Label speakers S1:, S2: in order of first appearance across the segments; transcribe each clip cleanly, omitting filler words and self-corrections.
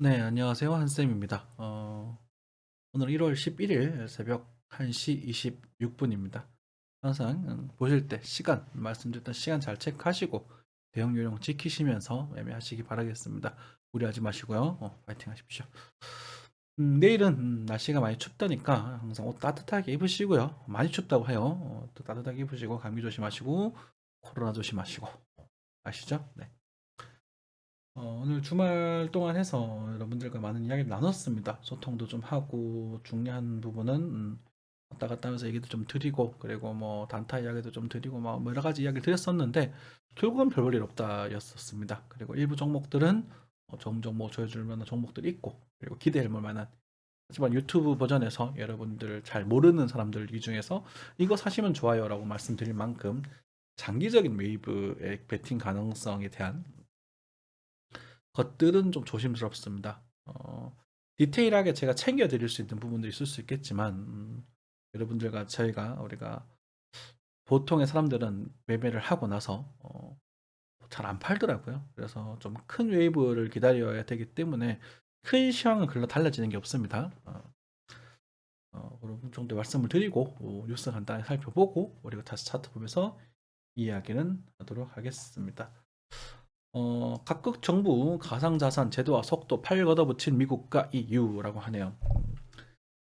S1: 네, 안녕하세요. 한쌤입니다. 오늘 1월 11일 새벽 1시 26분입니다. 항상 보실 때 시간, 말씀드렸던 시간 잘 체크하시고 대응 요령 지키시면서 매매하시기 바라겠습니다. 무리하지 마시고요. 파이팅 하십시오. 내일은 날씨가 많이 춥다니까 항상 옷 따뜻하게 입으시고요. 많이 춥다고 해요. 또 따뜻하게 입으시고 감기 조심하시고 코로나 조심하시고 아시죠? 네. 오늘 주말 동안 해서 여러분들과 많은 이야기를 나눴습니다. 소통도 좀 하고 중요한 부분은 왔다 갔다 하면서 얘기도 좀 드리고 그리고 뭐 단타 이야기도 좀 드리고 뭐 여러 가지 이야기를 드렸었는데 결국은 별 볼 일 없다였었습니다. 그리고 일부 종목들은 좋은 종목 조여줄 만한 종목들이 있고 그리고 기대할 만한 하지만 유튜브 버전에서 여러분들 잘 모르는 사람들 이 중에서 이거 사시면 좋아요라고 말씀드릴 만큼 장기적인 웨이브의 베팅 가능성에 대한 것들은 좀 조심스럽습니다. 디테일하게 제가 챙겨드릴 수 있는 부분도 있을 수 있겠지만, 여러분들과 저희가, 우리가, 보통의 사람들은 매매를 하고 나서, 잘 안 팔더라고요. 그래서 좀 큰 웨이브를 기다려야 되기 때문에, 큰 시황은 글로 달라지는 게 없습니다. 그런 정도 말씀을 드리고, 뉴스 간단히 살펴보고, 그리고 다시 차트 보면서 이야기는 하도록 하겠습니다. 각국 정부 가상자산 제도와 속도 팔 걷어붙인 미국과 EU라고 하네요.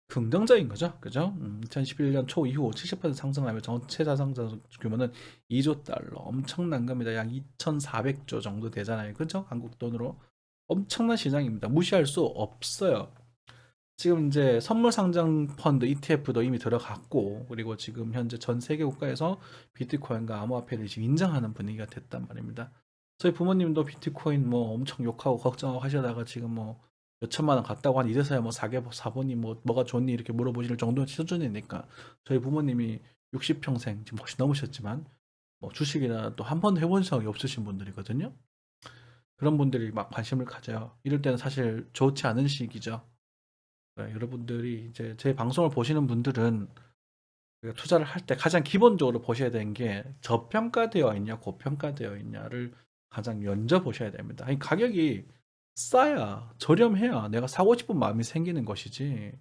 S1: 긍정적인 거죠. 그죠? 2011년 초 이후 70% 상승하며 전체 자산자 규모는 2조 달러. 엄청난 겁니다. 약 2,400조 정도 되잖아요. 그죠? 한국 돈으로. 엄청난 시장입니다. 무시할 수 없어요. 지금 이제 선물 상장 펀드 ETF도 이미 들어갔고, 그리고 지금 현재 전 세계 국가에서 비트코인과 암호화폐를 지금 인정하는 분위기가 됐단 말입니다. 저희 부모님도 비트코인 뭐 엄청 욕하고 걱정하고 하시다가 지금 뭐 몇천만 원 갔다고 한 이래서야 뭐 사보니 뭐 뭐가 좋니 이렇게 물어보실 정도 수준이니까 저희 부모님이 60평생 지금 혹시 넘으셨지만 뭐 주식이나 또 한 번도 해본 적이 없으신 분들이거든요. 그런 분들이 막 관심을 가져요. 이럴 때는 사실 좋지 않은 시기죠. 네, 여러분들이 이제 제 방송을 보시는 분들은 투자를 할 때 가장 기본적으로 보셔야 되는 게 저평가되어 있냐, 고평가되어 있냐를 가장 먼저 보셔야 됩니다. 아니, 가격이 싸야, 저렴해야 내가 사고 싶은 마음이 생기는 것이지.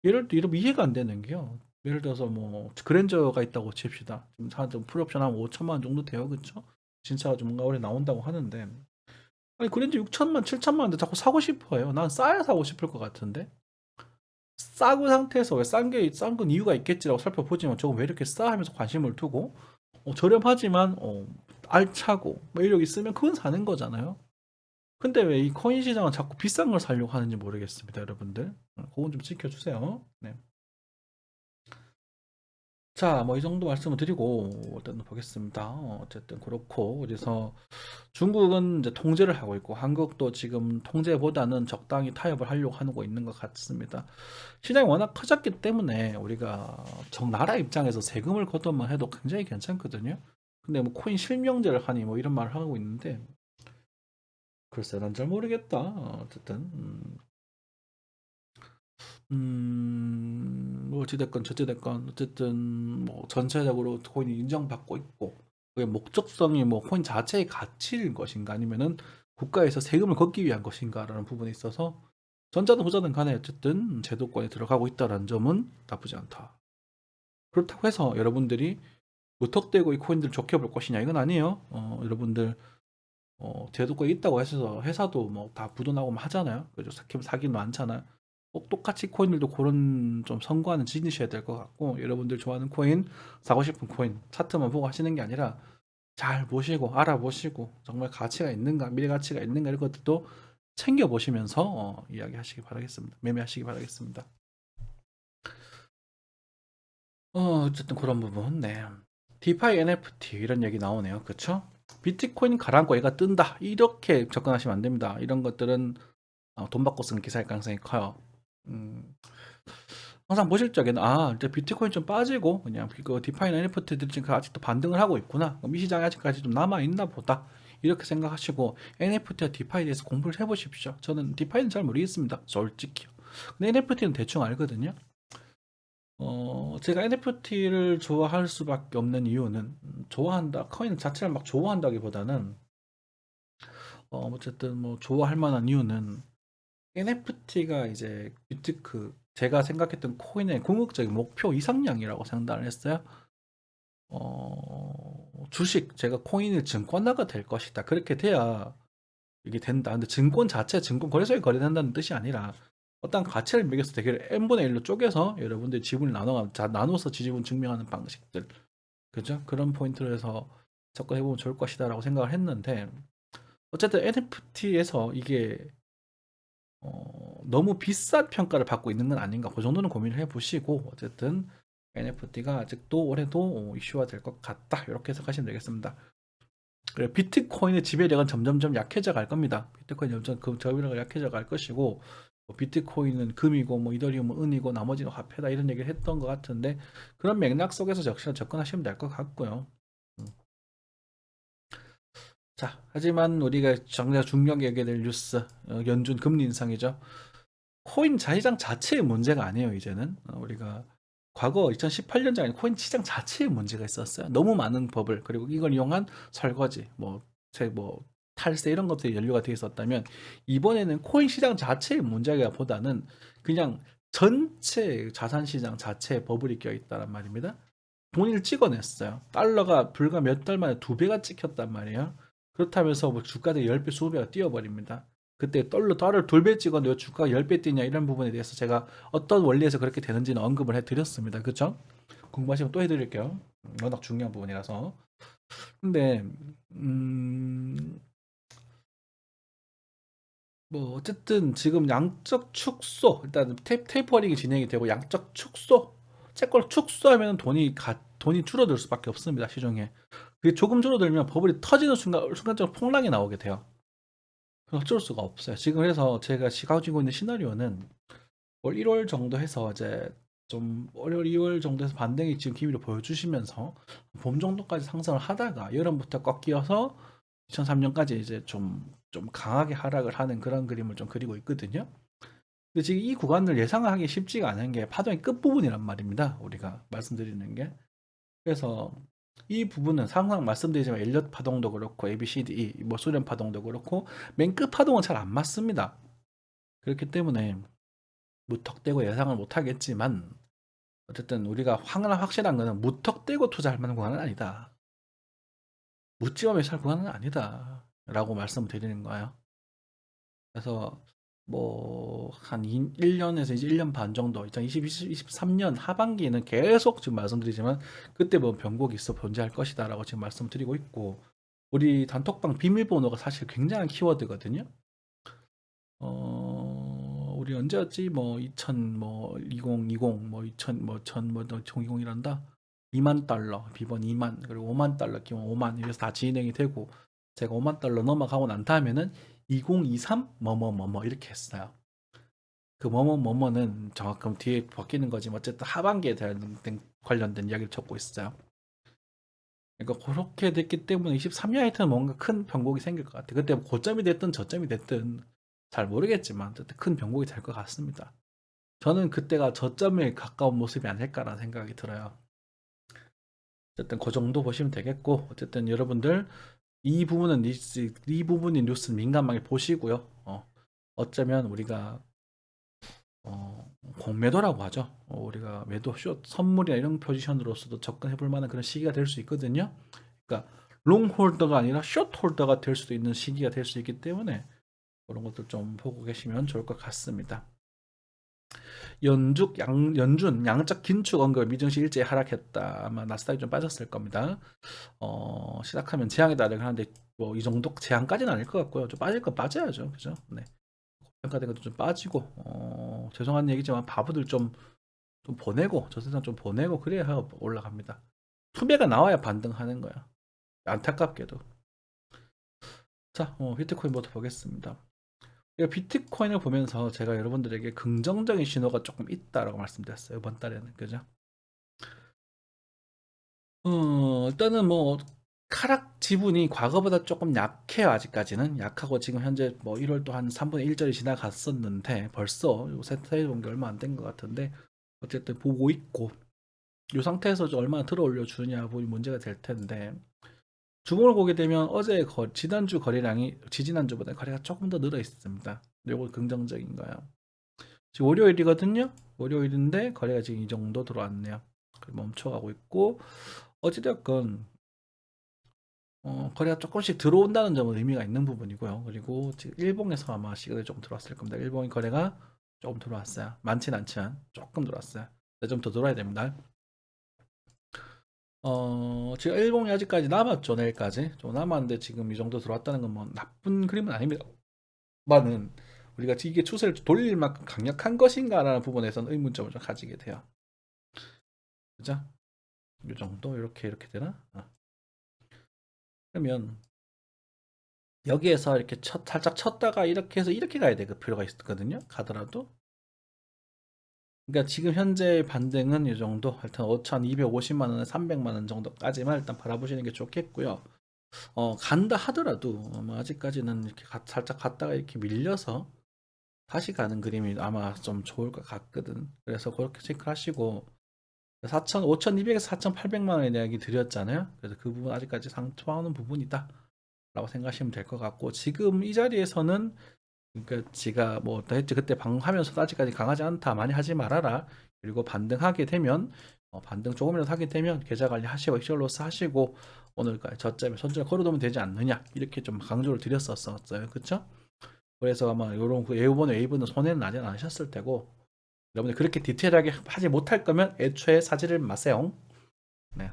S1: 이러면 이해가 안 되는 게요. 예를 들어서 뭐, 그랜저가 있다고 칩시다. 지금 한 풀옵션 한 5천만 원 정도 돼요. 그쵸? 진짜가 좀 뭔가 오래 나온다고 하는데. 아니, 그랜저 6천만, 7천만 원인데 자꾸 사고 싶어요. 난 싸야 사고 싶을 것 같은데. 싸고 상태에서 왜 싼 건 이유가 있겠지라고 살펴보지만 저거 왜 이렇게 싸 하면서 관심을 두고 저렴하지만 알차고 뭐 이력 있으면 그건 사는 거잖아요. 근데 왜 이 코인 시장은 자꾸 비싼 걸 사려고 하는지 모르겠습니다, 여러분들. 그건 좀 지켜주세요. 네. 자, 뭐 이 정도 말씀을 드리고 일단 보겠습니다. 어쨌든 그렇고 그래서 중국은 이제 통제를 하고 있고 한국도 지금 통제보다는 적당히 타협을 하려고 하고 있는 것 같습니다. 시장이 워낙 커졌기 때문에 우리가 정 나라 입장에서 세금을 걷어만 해도 굉장히 괜찮거든요. 근데 뭐 코인 실명제를 하니 뭐 이런 말을 하고 있는데 글쎄 난 잘 모르겠다. 어쨌든 뭐 어찌됐건 저찌됐건 어쨌든 뭐 전체적으로 코인이 인정받고 있고 그게 목적성이 뭐 코인 자체의 가치인 것인가 아니면은 국가에서 세금을 걷기 위한 것인가라는 부분에 있어서 전자든 후자든 간에 어쨌든 제도권에 들어가고 있다는 점은 나쁘지 않다. 그렇다고 해서 여러분들이 무턱대고 이 코인들 좋게 볼 것이냐 이건 아니에요. 여러분들 제도권에 있다고 해서 회사도 뭐 다 부도나고 뭐 하잖아요. 그죠? 사기는 많잖아요. 꼭 똑같이 코인들도 그런 좀 선구하는 지니셔야 될 것 같고 여러분들 좋아하는 코인, 사고 싶은 코인 차트만 보고 하시는 게 아니라 잘 보시고 알아보시고 정말 가치가 있는가 미래 가치가 있는가 이런 것들도 챙겨 보시면서 이야기하시기 바라겠습니다. 매매하시기 바라겠습니다. 어쨌든 그런 부분, 네. 디파이 NFT 이런 얘기 나오네요. 그쵸? 비트코인 가라앉고 얘가 뜬다. 이렇게 접근하시면 안 됩니다. 이런 것들은 돈 받고 쓴 기사일 가능성이 커요. 음, 항상 보실 적에는 이제 비트코인 좀 빠지고 그냥 그 디파이 NFT들이 지금 아직도 반등을 하고 있구나. 그럼 이 시장이 아직까지 좀 남아 있나 보다. 이렇게 생각하시고 NFT와 디파이에 대해서 공부를 해보십시오. 저는 디파이는 잘 모르겠습니다. 솔직히요. 근데 NFT는 대충 알거든요. 제가 NFT를 좋아할 수밖에 없는 이유는 좋아한다, 코인 자체를 막 좋아한다기보다는 어쨌든 뭐 좋아할 만한 이유는 NFT가 이제 제가 생각했던 코인의 궁극적인 목표 이상량이라고 생각을 했어요. 주식, 제가 코인을 증권화가 될 것이다. 그렇게 돼야 이게 된다. 근데 증권 자체, 증권 거래소에 거래된다는 뜻이 아니라 어떤 가치를 매겨서 되게 n분의 1로 쪼개서 여러분들이 지분을 나눠서 지분 증명하는 방식들. 그죠? 그런 포인트로 해서 접근해보면 좋을 것이다라고 생각을 했는데, 어쨌든 NFT에서 이게 너무 비싼 평가를 받고 있는 건 아닌가, 그 정도는 고민을 해보시고, 어쨌든 NFT가 아직도 올해도 이슈화 될 것 같다, 이렇게 해석하시면 되겠습니다. 그리고 비트코인의 지배력은 점점점 약해져 갈 겁니다. 비트코인 점점 그 지배력이 약해져 갈 것이고, 뭐 비트코인은 금이고 뭐 이더리움은 은이고 나머지는 화폐다, 이런 얘기를 했던 것 같은데, 그런 맥락 속에서 역시나 접근하시면 될 것 같고요. 자, 하지만 우리가 정작 중요하게 여겨야 될 뉴스, 연준 금리 인상이죠. 코인 시장 자체의 문제가 아니에요, 이제는. 우리가 과거 2018년장에 코인 시장 자체의 문제가 있었어요. 너무 많은 법을, 그리고 이걸 이용한 설거지, 뭐 탈세 이런 것들이 연루가 되어 있었다면, 이번에는 코인 시장 자체의 문제가 보다는 그냥 전체 자산 시장 자체에 버블이 껴 있다란 말입니다. 돈을 찍어냈어요. 달러가 불과 몇 달 만에 2배가 찍혔단 말이에요. 그렇다면서 뭐 주가도 10배, 20배가 뛰어버립니다. 그때 달러 2배 찍었는데 왜 주가가 10배 뛰냐, 이런 부분에 대해서 제가 어떤 원리에서 그렇게 되는지는 언급을 해드렸습니다. 그쵸? 궁금하시면 또 해드릴게요. 워낙 중요한 부분이라서. 근데 뭐 어쨌든 지금 양적 축소, 일단 테이퍼링이 진행이 되고 양적 축소, 채권 축소하면 돈이 줄어들 수밖에 없습니다, 시중에. 그게 조금 줄어들면 버블이 터지는 순간적으로 폭락이 나오게 돼요. 어쩔 수가 없어요. 지금 그래서 제가 가지고 있는 시나리오는 올 1월 정도 해서 이제 좀 월 2월 정도에서 반등이 지금 기미를 보여주시면서 봄 정도까지 상승을 하다가 여름부터 꺾여서 2003년까지 이제 좀 강하게 하락을 하는 그런 그림을 좀 그리고 있거든요. 근데 지금 이 구간을 예상하기 쉽지가 않은 게 파동의 끝부분이란 말입니다. 우리가 말씀드리는 게. 그래서 이 부분은 항상 말씀드리지만 엘리엇 파동도 그렇고 ABCDE, 뭐 수렴 파동도 그렇고 맨 끝 파동은 잘 안 맞습니다. 그렇기 때문에 무턱대고 예상을 못 하겠지만, 어쨌든 우리가 하나 확실한 거는 무턱대고 투자할 만한 구간은 아니다. 묻지마 매수할 구간은 아니다. 라고 말씀드리는 거예요. 그래서 뭐 한 1년에서 이제 1년 반 정도, 2023년 하반기에는 계속 지금 말씀드리지만 그때 뭐 변곡이 있어 존재할 것이다라고 지금 말씀드리고 있고, 우리 단톡방 비밀번호가 사실 굉장한 키워드거든요. 우리 언제였지? 뭐 2000, 뭐 2020, 뭐 2000, 뭐 2020이란다. 2만 달러, 비번 2만, 그리고 5만 달러, 기본 5만, 이래서 다 진행이 되고, 제가 5만 달러 넘어가고 난 다음에는 2023 뭐뭐뭐뭐 이렇게 했어요. 그 뭐뭐뭐뭐는 정확한 뒤에 바뀌는 거지만 어쨌든 하반기에 대한 관련된 이야기를 적고 있어요. 그러니까 그렇게 됐기 때문에 23년에는 뭔가 큰 변곡이 생길 것 같아요. 그때 고점이 됐든 저점이 됐든 잘 모르겠지만 어쨌든 큰 변곡이 될 것 같습니다. 저는 그때가 저점에 가까운 모습이 아닐까라는 생각이 들어요. 어쨌든 그 정도 보시면 되겠고, 어쨌든 여러분들 이 부분의 뉴스는 민감하게 보시고요. 어쩌면 우리가 공매도라고 하죠. 우리가 매도 선물이나 이런 포지션으로서도 접근해 볼 만한 그런 시기가 될 수 있거든요. 그러니까 롱 홀더가 아니라 숏 홀더가 될 수도 있는 시기가 될 수 있기 때문에 그런 것들 좀 보고 계시면 좋을 것 같습니다. 연준 양적 긴축 언급 미증시 일제히 하락했다. 아마 나스닥이 좀 빠졌을 겁니다. 시작하면 재앙에 따르긴 하는데 뭐 이 정도 재앙까지는 아닐 것 같고요. 좀 빠질 건 빠져야죠, 그죠? 네. 평가된 것도 좀 빠지고, 죄송한 얘기지만 바보들 좀 보내고, 저 세상 좀 보내고 그래야 올라갑니다. 투매가 나와야 반등하는 거야. 안타깝게도. 자, 비트코인 모두 보겠습니다. 비트코인을 보면서 제가 여러분들에게 긍정적인 신호가 조금 있다라고 말씀드렸어요, 이번 달에는. 그죠? 일단은 뭐 하락 지분이 과거보다 조금 약해요. 아직까지는 약하고, 지금 현재 뭐 1월도 한 3분의 1절이 지나갔었는데 벌써 요 세트에 본게 얼마 안 된 것 같은데, 어쨌든 보고 있고, 이 상태에서 얼마나 들어 올려 주느냐 부분이 문제가 될 텐데, 주봉을 보게 되면 지난주 거래량이 지지난주보다 거래가 조금 더 늘어 있습니다. 이거 긍정적인 거예요. 지금 월요일이거든요. 월요일인데 거래가 지금 이 정도 들어왔네요. 멈춰가고 있고 어찌됐건 거래가 조금씩 들어온다는 점은 의미가 있는 부분이고요. 그리고 지금 일봉에서 아마 시그널이 조금 들어왔을 겁니다. 일봉의 거래가 조금 들어왔어요. 많진 않지만 조금 들어왔어요. 좀 더 들어와야 됩니다. 지금 일봉이 아직까지 남았죠. 내일까지 좀 남았는데 지금 이 정도 들어왔다는 건 뭐 나쁜 그림은 아닙니다. 많은 우리가 이게 추세를 돌릴 만큼 강력한 것인가라는 부분에서는 의문점을 좀 가지게 돼요. 그죠? 이 정도 이렇게 되나? 그러면 여기에서 이렇게 살짝 쳤다가 이렇게 해서 이렇게 가야 될 필요가 있거든요. 가더라도. 그러니까 지금 현재 반등은 이 정도. 일단 5,250만 원에 300만 원 정도까지만 일단 바라보시는 게 좋겠고요. 간다 하더라도 아직까지는 이렇게 살짝 갔다가 이렇게 밀려서 다시 가는 그림이 아마 좀 좋을 것 같거든. 그래서 그렇게 체크하시고 5,200에서 4,800만 원의 이야기 드렸잖아요. 그래서 그 부분 아직까지 상투하는 부분이다 라고 생각하시면 될 것 같고, 지금 이 자리에서는 그러니까 제가 뭐 했지 그때 방하면서도 아직까지 강하지 않다 많이 하지 말아라. 그리고 반등하게 되면 반등 조금이라도 하게 되면 계좌 관리 하시고 엑셀로스 하시고 오늘까지 저점에 손절 걸어두면 되지 않느냐 이렇게 좀 강조를 드렸었어요. 그쵸? 그래서 아마 요런 웨이브는 손해는 나지 않으셨을 테고, 여러분들 그렇게 디테일하게 하지 못할 거면 애초에 사지를 마세요. 네.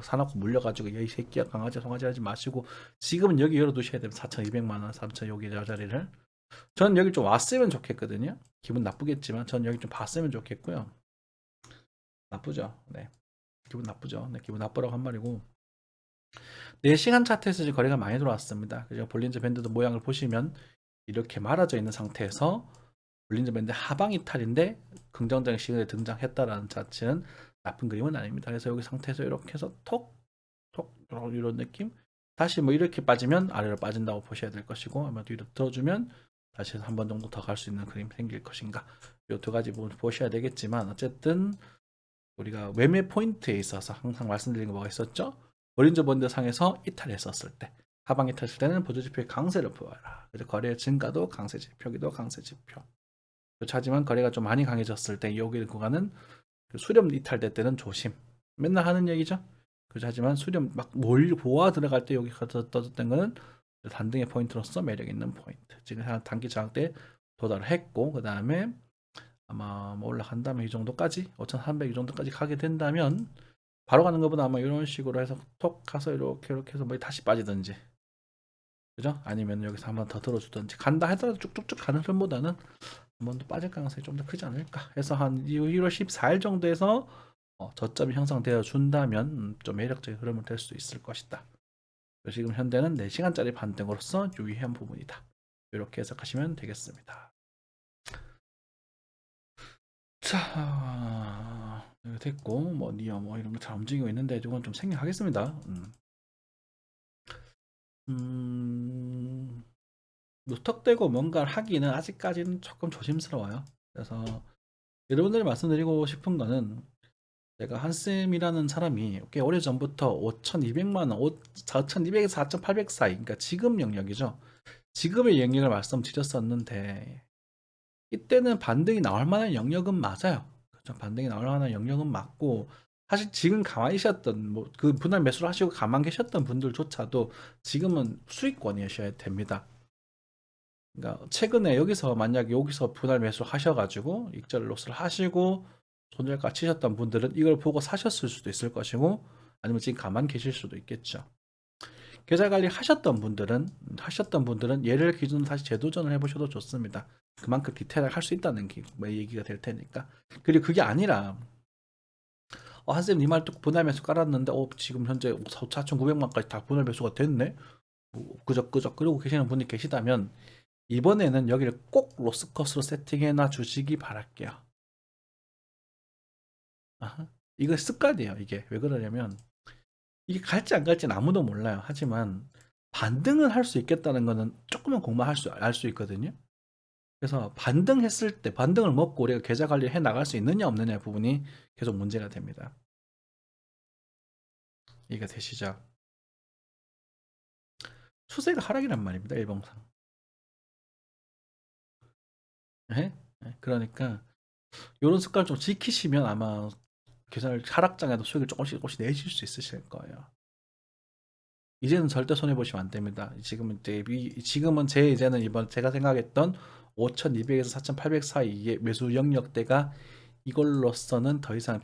S1: 사놓고 물려가지고 이 새끼야 강아지 송아지 하지 마시고 지금은 여기 열어두셔야 됩니다. 4,200만 원, 3,000 여기 저 자리를. 전 여기 좀 왔으면 좋겠거든요. 기분 나쁘겠지만 전 여기 좀 봤으면 좋겠고요. 나쁘죠. 네. 기분 나쁘죠. 네, 기분 나쁘라고 한 말이고. 4시간 차트에서 지금 거래가 많이 들어왔습니다. 그죠? 볼린저 밴드도 모양을 보시면 이렇게 말아져 있는 상태에서 볼린저 밴드 하방 이탈인데 긍정적인 시그널이 등장했다라는 자체는 나쁜 그림은 아닙니다. 그래서 여기 상태에서 이렇게 해서 톡 이런 느낌. 다시 뭐 이렇게 빠지면 아래로 빠진다고 보셔야 될 것이고, 아마 뒤로 들어주면 다시 한 번 정도 더 갈 수 있는 그림 생길 것인가. 이 두 가지 부분 보셔야 되겠지만, 어쨌든 우리가 매매 포인트에 있어서 항상 말씀드린 거 뭐가 있었죠? 볼린저 밴드 상에서 이탈했었을 때, 하방 이탈했을 때는 보조지표의 강세를 보여라. 그래서 거래 증가도 강세 지표, 여기도 강세 지표. 하지만 거래가 좀 많이 강해졌을 때 여기 구간은 수렴 이탈될 때는 조심. 맨날 하는 얘기죠. 그렇죠. 하지만 수렴 막 보아 들어갈 때 여기 떠졌던 거는 단등의 포인트로서 매력 있는 포인트. 지금 단기 저항대 도달을 했고, 그 다음에 아마 뭐 올라간다면 이 정도까지 5,300 이 정도까지 가게 된다면 바로 가는 것보다 아마 이런 식으로 해서 톡 가서 이렇게 해서 뭐 다시 빠지든지, 그죠? 아니면 여기서 한번 더 들어주든지 간다 하더라도 쭉쭉쭉 가는 흐름보다는 한 번 더 빠질 가능성이 좀 더 크지 않을까 해서 한 1월 14일 정도에서 저점이 형성되어 준다면 좀 매력적인 흐름을 될 수 있을 것이다. 지금 현재는 4시간짜리 반등으로서 유의한 부분이다. 이렇게 해석하시면 되겠습니다. 자, 됐고 뭐 니어 뭐 이런 거 잘 움직이고 있는데 이건 좀 생략하겠습니다. 무턱대고 뭔가를 하기는 아직까지는 조금 조심스러워요. 그래서 여러분들이 말씀드리고 싶은 거는, 제가 한쌤이라는 사람이 꽤 오래전부터 5,200만 원, 4,200에서 4,800 사이, 그러니까 지금 영역이죠. 지금의 영역을 말씀드렸었는데 이때는 반등이 나올 만한 영역은 맞아요. 그렇죠? 반등이 나올 만한 영역은 맞고, 사실 지금 가만히 계셨던 뭐 그 분할 매수를 하시고 가만히 계셨던 분들조차도 지금은 수익권이셔야 됩니다. 그러니까 최근에 여기서 분할 매수를 하셔가지고 익절 로스를 하시고 손절가 치셨던 분들은 이걸 보고 사셨을 수도 있을 것이고, 아니면 지금 가만히 계실 수도 있겠죠. 계좌 관리 하셨던 분들은 얘를 기준으로 다시 재도전을 해보셔도 좋습니다. 그만큼 디테일하게 할 수 있다는 얘기가 될 테니까. 그리고 그게 아니라 한쌤 니 말 듣고 분할 매수 깔았는데 지금 현재 4,900만까지 다 분할 매수가 됐네. 끄적끄적 그러고 계시는 분이 계시다면 이번에는 여기를 꼭 로스컷으로 세팅해놔 주시기 바랄게요. 아하. 이거 습관이에요. 이게 왜 그러냐면 이게 갈지 안 갈지는 아무도 몰라요. 하지만 반등은 할 수 있겠다는 거는 조금만 공부할 알 수 있거든요. 그래서 반등했을 때 반등을 먹고 우리가 계좌 관리를 해 나갈 수 있느냐 없느냐 부분이 계속 문제가 됩니다. 이해가 되시죠? 추세가 하락이란 말입니다. 일봉상. 예? 예, 그러니까 요런 습관을 좀 지키시면 아마 계산을 하락장에도 수익을 조금씩 내실 수 있으실 거예요. 이제는 절대 손해 보시면 안 됩니다. 지금은 제 이제는 이번 제가 생각했던 5,200에서 4,800 사이의 매수 영역대가 이걸로서는 더 이상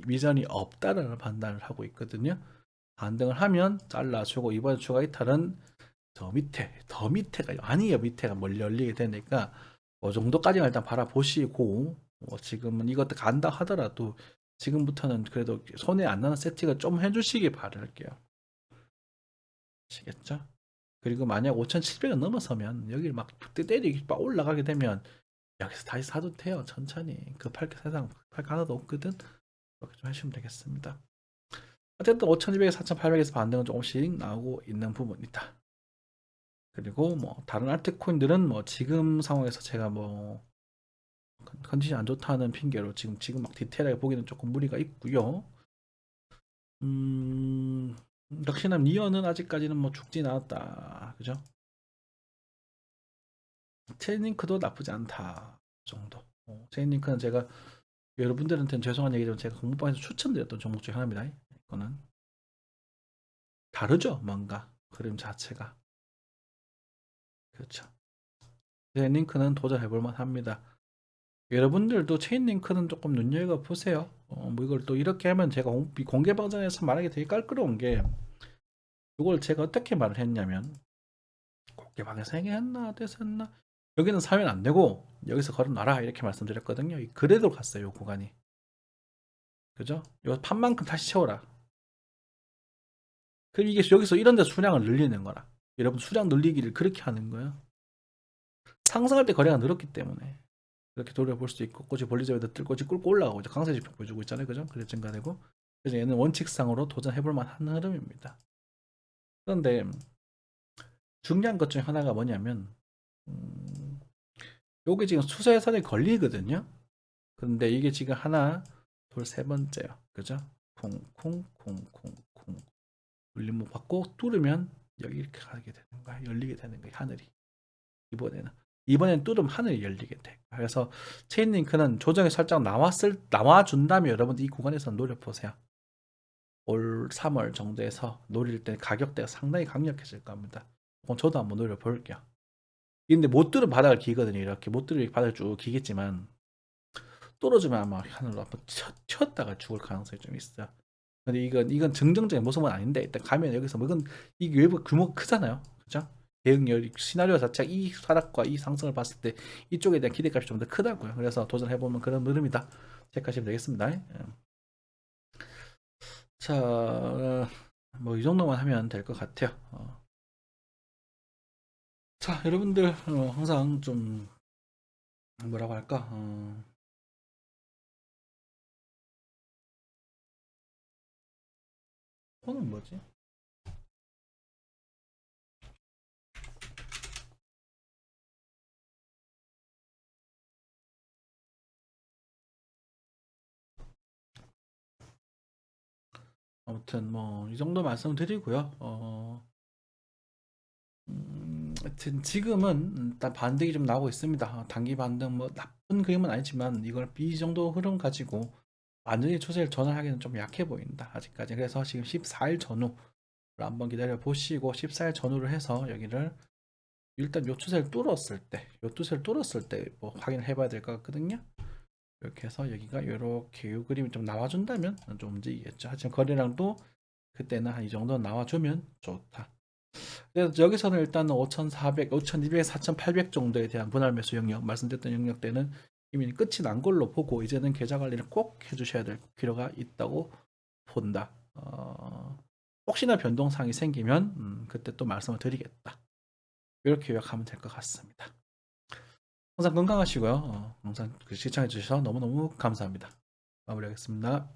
S1: 미전이 없다라는 판단을 하고 있거든요. 반등을 하면 잘라주고 이번 추가 이탈은 더 밑에가 아니에요. 밑에가 멀리 열리게 되니까 그 정도까지만 일단 바라보시고 지금은 이것도 간다 하더라도 지금부터는 그래도 손해 안 나는 세팅을 좀 해주시기 바랄게요. 아시겠죠? 그리고 만약 5,700원 넘어서면 여기를 막 때리기 막 올라가게 되면 여기서 다시 사도 돼요. 천천히. 급할 게 세상 급할 게 하나도 없거든. 그렇게 좀 하시면 되겠습니다. 어쨌든 5,200에서 4,800에서 반등은 조금씩 나오고 있는 부분이다. 그리고 뭐 다른 알트코인들은 뭐 지금 상황에서 제가 뭐 컨디션 안 좋다는 핑계로 지금 막 디테일하게 보기는 조금 무리가 있고요. 역시나 니어는 아직까지는 뭐 죽진 않았다. 그죠? 체인링크도 나쁘지 않다 정도. 체인링크는 제가 여러분들한테는 죄송한 얘기지만 제가 공부방에서 추천드렸던 종목 중 하나입니다. 이거는 다르죠, 뭔가 그림 자체가. 그렇죠. 체인링크는 도전해볼만 합니다. 여러분들도 체인링크는 조금 눈여겨 보세요. 뭐 이걸 또 이렇게 하면 제가 공개 방송에서 말하기 되게 깔끔한 게 이걸 제가 어떻게 말을 했냐면 공개 방에서 얘기했나 어디서 했나 여기는 사면 안 되고 여기서 걸어놔라 이렇게 말씀드렸거든요. 그래도 갔어요, 이 구간이. 그죠? 요 판만큼 다시 채워라. 그럼 이게 여기서 이런 데 수량을 늘리는 거라. 여러분 수량 늘리기를 그렇게 하는 거예요. 상승할 때 거래가 늘었기 때문에 이렇게 돌려볼 수 있고 꼬치 볼리자베드 뜰 꼬치 꿀고 올라가고 이제 강세 지표 보여주고 있잖아요. 그죠? 그래 증가되고 그래서 얘는 원칙상으로 도전해볼 만한 흐름입니다. 그런데 중요한 것 중에 하나가 뭐냐면 요게 지금 수세선에 걸리거든요. 그런데 이게 지금 하나 둘 세 번째요. 그죠? 콩콩콩콩콩 울림목 받고 뚫으면 여기 이렇게 가게 되는 거야. 열리게 되는 거야. 하늘이. 이번에는 뚫으면 하늘이 열리게 돼. 그래서 체인링크는 조정이 살짝 나와준다면 여러분들 이 구간에서 노려보세요. 올 3월 정도에서 노릴 때 가격대가 상당히 강력해질 겁니다. 저도 한번 노려볼게요. 근데 못 뚫으면 바닥을 기거든요. 이렇게 못 뚫으면 바닥을 쭉 기겠지만 뚫어주면 아마 하늘로 한번 튀었다가 죽을 가능성이 좀 있어요. 근데 이건 긍정적인 모습은 아닌데 일단 가면 여기서 뭐 이건 이 외부 규모가 크잖아요. 그죠? 대응열 시나리오 자체가 이 하락과 이 상승을 봤을 때 이쪽에 대한 기대값이 좀 더 크다고요. 그래서 도전해보면 그런 흐름이다. 체크하시면 되겠습니다. 자, 뭐 이 정도만 하면 될 것 같아요. 자, 여러분들 항상 좀 뭐라고 할까? 폰은 뭐지? 아무튼 뭐 이 정도 말씀드리고요. 하여튼 지금은 일단 반등이 좀 나오고 있습니다. 단기 반등 뭐 나쁜 그림은 아니지만 이걸 이 정도 흐름 가지고 완전히 추세를 전환하기는 좀 약해 보인다. 아직까지. 그래서 지금 14일 전후를 한번 기다려 보시고 14일 전후를 해서 여기를 일단 요 추세를 뚫었을 때, 요 추세를 뚫었을 때 뭐 확인을 해봐야 될 것 같거든요. 이렇게 해서 여기가 이렇게 요 그림이 좀 나와준다면 좀 움직이겠죠. 하지만 거래량도 그때는 한 이 정도 나와주면 좋다. 그래서 여기서는 일단 5,400, 5,200, 4,800 정도에 대한 분할 매수 영역, 말씀드렸던 영역대는 이미 끝이 난 걸로 보고 이제는 계좌 관리를 꼭 해주셔야 될 필요가 있다고 본다. 혹시나 변동사항이 생기면 그때 또 말씀을 드리겠다. 이렇게 요약하면 될 것 같습니다. 항상 건강하시고요. 항상 시청해 주셔서 너무너무 감사합니다. 마무리하겠습니다.